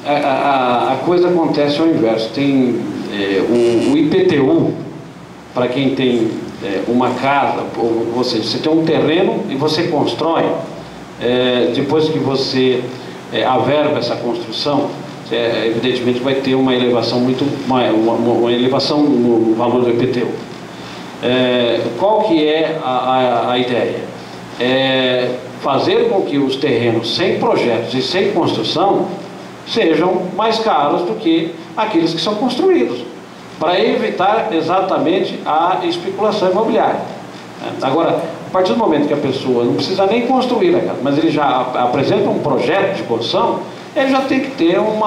a coisa acontece ao inverso. Tem o IPTU, para quem tem uma casa, ou seja, você tem um terreno e você constrói, depois que você averba essa construção, evidentemente vai ter uma elevação muito maior, uma elevação no valor do IPTU. Qual que é a ideia? Fazer com que os terrenos sem projetos e sem construção sejam mais caros do que aqueles que são construídos, para evitar exatamente a especulação imobiliária. Agora, a partir do momento que a pessoa não precisa nem construir a casa, mas ele já apresenta um projeto de construção, ele já tem que ter um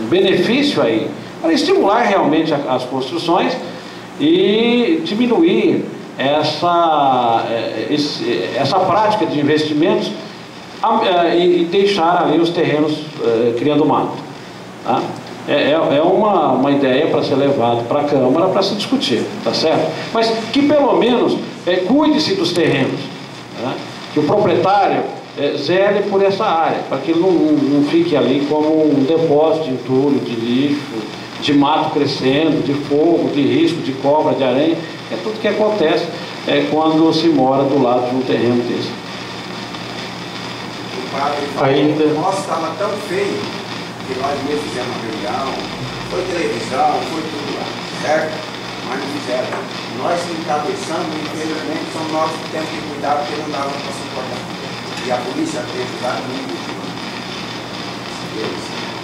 benefício aí, para estimular realmente as construções e diminuir essa prática de investimentos e deixar ali os terrenos criando mato. Tá? É uma ideia para ser levada para a Câmara para se discutir, tá certo? Mas que pelo menos cuide-se dos terrenos, tá? Que o proprietário zele por essa área, para que ele não fique ali como um depósito de entulho, de lixo, de mato crescendo, de fogo, de risco, de cobra, de aranha. É tudo que acontece quando se mora do lado de um terreno desse. O padre falou, nossa, estava tão feio que nós mesmos fizemos uma reunião, foi televisão, foi tudo lá, certo? Mas não fizeram. Nós encabeçamos, infelizmente, são nós que temos que cuidar porque não dava para suportar. E a polícia teve lá muito.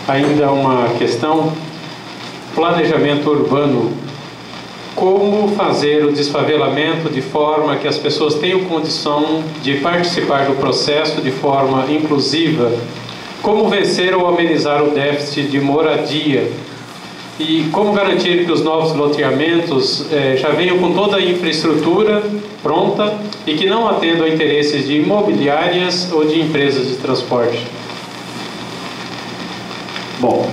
Ainda uma questão, planejamento urbano. Como fazer o desfavelamento de forma que as pessoas tenham condição de participar do processo de forma inclusiva? Como vencer ou amenizar o déficit de moradia? E como garantir que os novos loteamentos já venham com toda a infraestrutura pronta e que não atendam a interesses de imobiliárias ou de empresas de transporte? Bom,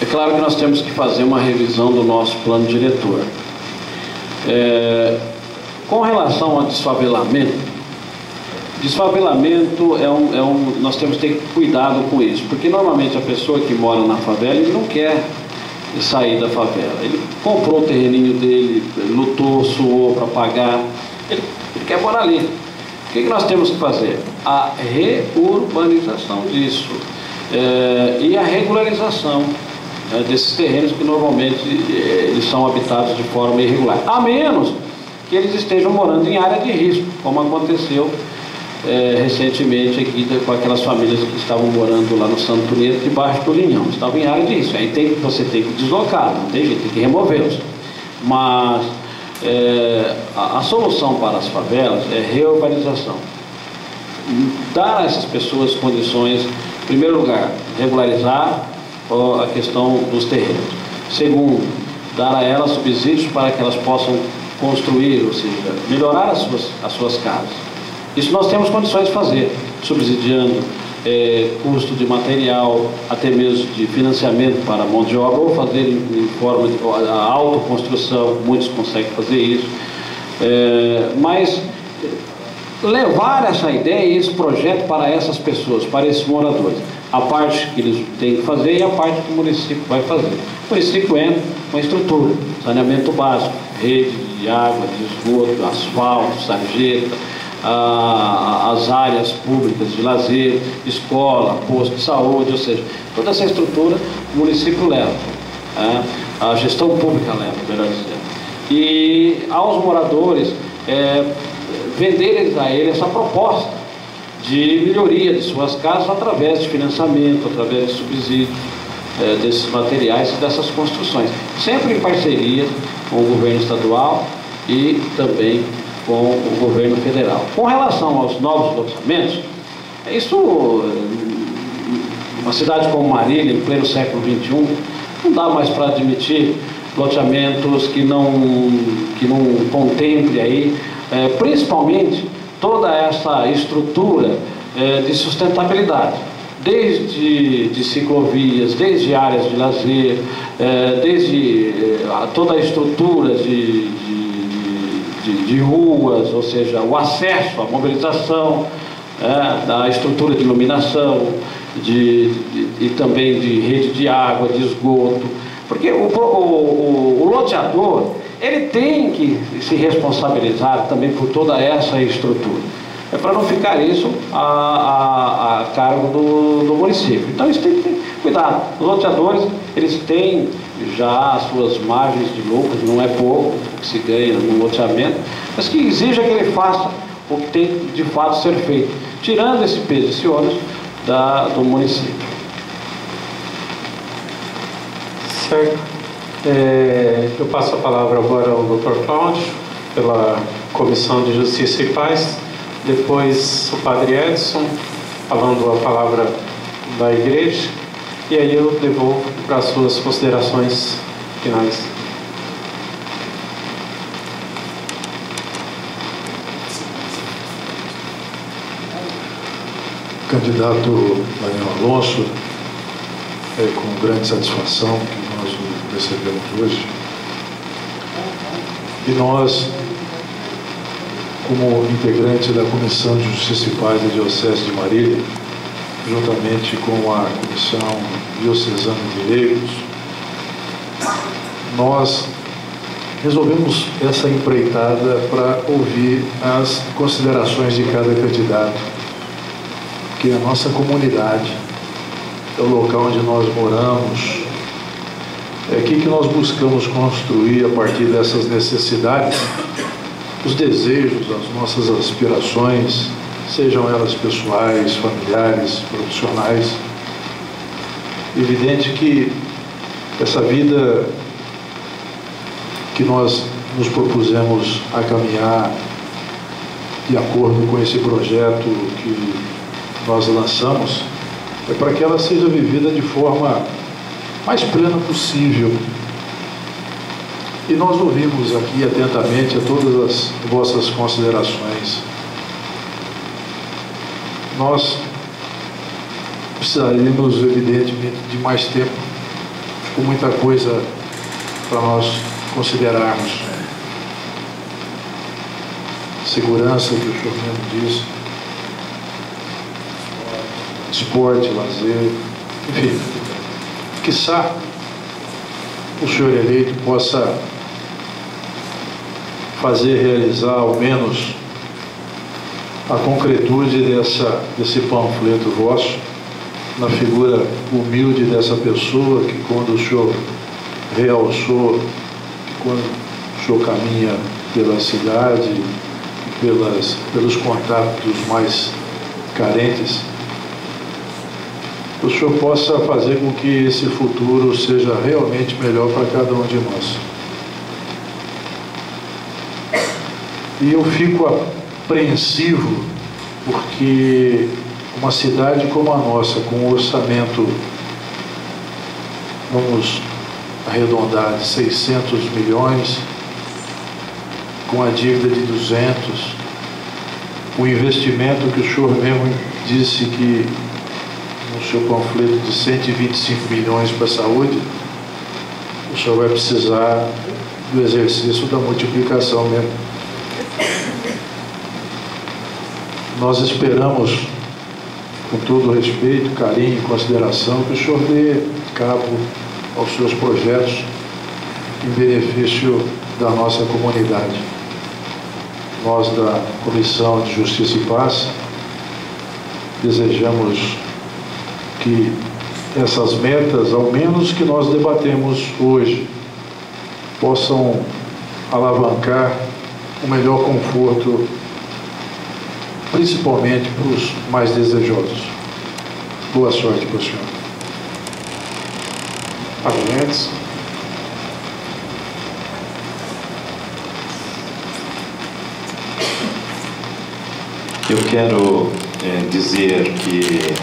é claro que nós temos que fazer uma revisão do nosso plano diretor. Com relação ao desfavelamento, nós temos que ter cuidado com isso, porque normalmente a pessoa que mora na favela, ele não quer sair da favela. Ele comprou o terreninho dele, lutou, suou para pagar, ele quer morar ali. O que nós temos que fazer? A reurbanização disso e a regularização desses terrenos que normalmente eles são habitados de forma irregular, a menos que eles estejam morando em área de risco, como aconteceu recentemente aqui com aquelas famílias que estavam morando lá no Santo Neto, debaixo do Linhão, estavam em área de risco. Aí você tem que deslocar, não tem jeito, tem que removê-los. Mas a solução para as favelas é reurbanização, dar a essas pessoas condições, em primeiro lugar, regularizar a questão dos terrenos. Segundo, dar a elas subsídios para que elas possam construir, ou seja, melhorar as suas casas. Isso nós temos condições de fazer, subsidiando custo de material, até mesmo de financiamento para a mão de obra, ou fazer em forma de autoconstrução, muitos conseguem fazer isso. Mas levar essa ideia e esse projeto para essas pessoas, para esses moradores. A parte que eles têm que fazer e a parte que o município vai fazer. O município entra com a estrutura, saneamento básico, rede de água, de esgoto, asfalto, sarjeta, as áreas públicas de lazer, escola, posto de saúde, ou seja, toda essa estrutura o município leva, a gestão pública leva, melhor dizendo. E aos moradores, vender a eles essa proposta de melhoria de suas casas através de financiamento, através de subsídios desses materiais e dessas construções, sempre em parceria com o governo estadual e também com o governo federal. Com relação aos novos loteamentos, isso, uma cidade como Marília, em pleno século XXI, não dá mais para admitir loteamentos que não contemple aí, principalmente toda essa estrutura de sustentabilidade, desde de ciclovias, desde áreas de lazer, desde toda a estrutura de ruas, ou seja, o acesso, a mobilização, da estrutura de iluminação, e também de rede de água, de esgoto, porque o loteador, ele tem que se responsabilizar também por toda essa estrutura, para não ficar isso a cargo do município. Então isso tem que ter cuidado. Os loteadores, eles têm já as suas margens de lucro, não é pouco o que se ganha no loteamento, mas que exija que ele faça o que tem de fato ser feito, tirando esse peso, esse ônus do município. Certo. Eu passo a palavra agora ao Dr. Cláudio, pela Comissão de Justiça e Paz, depois o Padre Edson, falando a palavra da Igreja, e aí eu devolvo para as suas considerações finais. Candidato Daniel Alonso, com grande satisfação que nós o recebemos hoje. E nós, como integrante da Comissão de Justiça e Paz da Diocese de Marília, juntamente com a Comissão Diocesana de Leigos, nós resolvemos essa empreitada para ouvir as considerações de cada candidato, que a nossa comunidade é o local onde nós moramos, é aqui que nós buscamos construir, a partir dessas necessidades, os desejos, as nossas aspirações, sejam elas pessoais, familiares, profissionais. Evidente que essa vida que nós nos propusemos a caminhar de acordo com esse projeto que nós lançamos, é para que ela seja vivida de forma mais plena possível. E nós ouvimos aqui atentamente a todas as vossas considerações. Nós precisaríamos, evidentemente, de mais tempo, com muita coisa para nós considerarmos. Segurança, que o senhor mesmo disse, esporte, lazer, enfim, quiçá o senhor eleito possa fazer realizar ao menos a concretude desse panfleto vosso, na figura humilde dessa pessoa que, quando o senhor realçou, que quando o senhor caminha pela cidade, pelos contatos mais carentes, o senhor possa fazer com que esse futuro seja realmente melhor para cada um de nós. E eu fico apreensivo porque uma cidade como a nossa, com um orçamento, vamos arredondar, de 600 milhões, com a dívida de 200, o investimento que o senhor mesmo disse que no seu panfleto de 125 milhões para a saúde, o senhor vai precisar do exercício da multiplicação mesmo. Nós esperamos, com todo respeito, carinho e consideração, que o senhor dê cabo aos seus projetos em benefício da nossa comunidade. Nós, da Comissão de Justiça e Paz, desejamos que essas metas, ao menos que nós debatemos hoje, possam alavancar o melhor conforto, principalmente para os mais desejosos. Boa sorte para o senhor. Argumentos? Eu quero dizer que,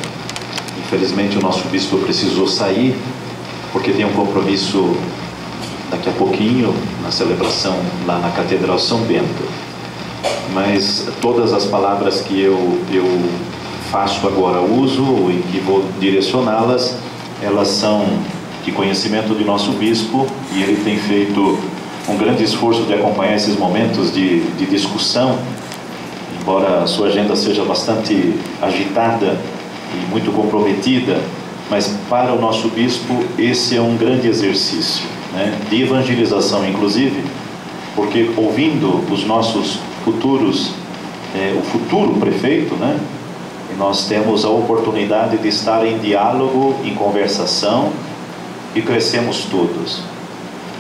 infelizmente, o nosso bispo precisou sair, porque tem um compromisso daqui a pouquinho, na celebração lá na Catedral São Bento. Mas todas as palavras que eu faço agora uso, em que vou direcioná-las, elas são de conhecimento de nosso bispo, e ele tem feito um grande esforço de acompanhar esses momentos de discussão, embora a sua agenda seja bastante agitada e muito comprometida, mas para o nosso bispo esse é um grande exercício, né, de evangelização, inclusive, porque ouvindo os nossos futuros, o futuro prefeito, né, nós temos a oportunidade de estar em diálogo, em conversação, e crescemos todos.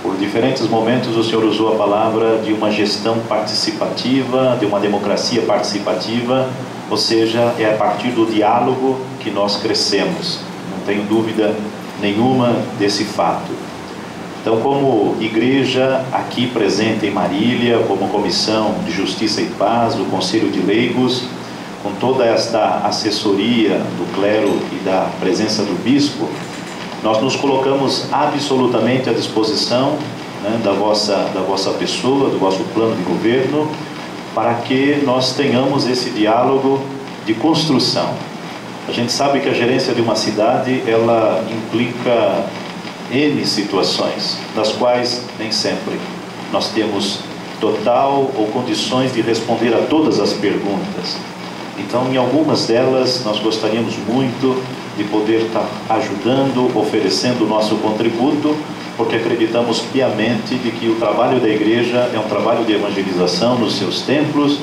Por diferentes momentos o Senhor usou a palavra de uma gestão participativa, de uma democracia participativa, ou seja, é a partir do diálogo que nós crescemos. Não tenho dúvida nenhuma desse fato. Então, como igreja aqui presente em Marília, como Comissão de Justiça e Paz, o Conselho de Leigos, com toda esta assessoria do clero e da presença do bispo, nós nos colocamos absolutamente à disposição, né, da vossa pessoa, do vosso plano de governo, para que nós tenhamos esse diálogo de construção. A gente sabe que a gerência de uma cidade, ela implica N situações, das quais nem sempre nós temos total ou condições de responder a todas as perguntas. Então, em algumas delas, nós gostaríamos muito de poder estar ajudando, oferecendo o nosso contributo, porque acreditamos piamente de que o trabalho da igreja é um trabalho de evangelização nos seus templos,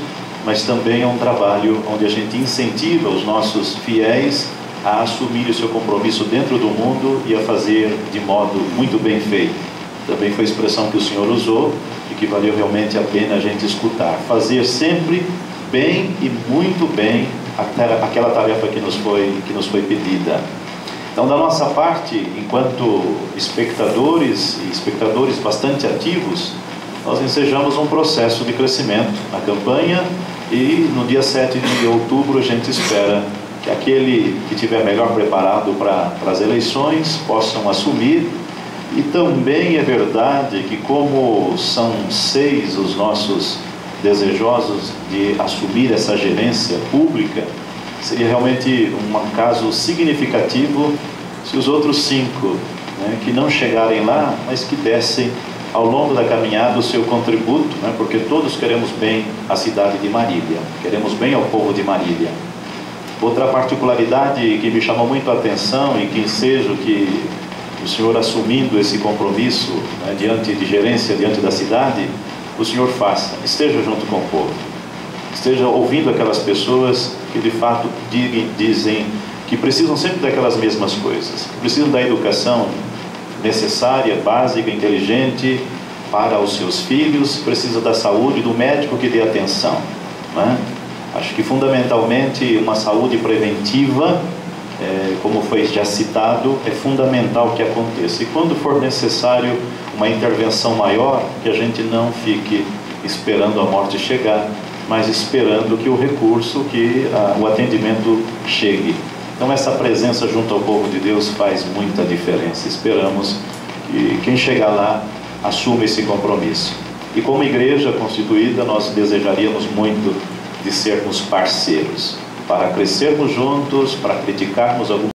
mas também é um trabalho onde a gente incentiva os nossos fiéis a assumir o seu compromisso dentro do mundo e a fazer de modo muito bem feito. Também foi a expressão que o Senhor usou e que valeu realmente a pena a gente escutar. Fazer sempre bem e muito bem aquela tarefa que nos foi pedida. Então, da nossa parte, enquanto espectadores e espectadores bastante ativos, nós ensejamos um processo de crescimento na campanha e no dia 7 de outubro a gente espera que aquele que estiver melhor preparado para as eleições possam assumir. E também é verdade que, como são 6 os nossos desejosos de assumir essa gerência pública, seria realmente um caso significativo se os outros 5, né, que não chegarem lá, mas que dessem ao longo da caminhada o seu contributo, né, porque todos queremos bem à cidade de Marília, queremos bem ao povo de Marília. Outra particularidade que me chamou muito a atenção e que ensejo que o senhor, assumindo esse compromisso, né, diante de gerência, diante da cidade, o senhor faça, esteja junto com o povo, esteja ouvindo aquelas pessoas que de fato dizem que precisam sempre daquelas mesmas coisas, precisam da educação necessária, básica, inteligente para os seus filhos, precisa da saúde, do médico que dê atenção, né? Acho que fundamentalmente uma saúde preventiva, como foi já citado, é fundamental que aconteça. E quando for necessário uma intervenção maior, que a gente não fique esperando a morte chegar, mas esperando que o recurso, que o atendimento chegue. Então essa presença junto ao povo de Deus faz muita diferença. Esperamos que quem chegar lá assuma esse compromisso. E como igreja constituída, nós desejaríamos muito de sermos parceiros, para crescermos juntos, para criticarmos algumas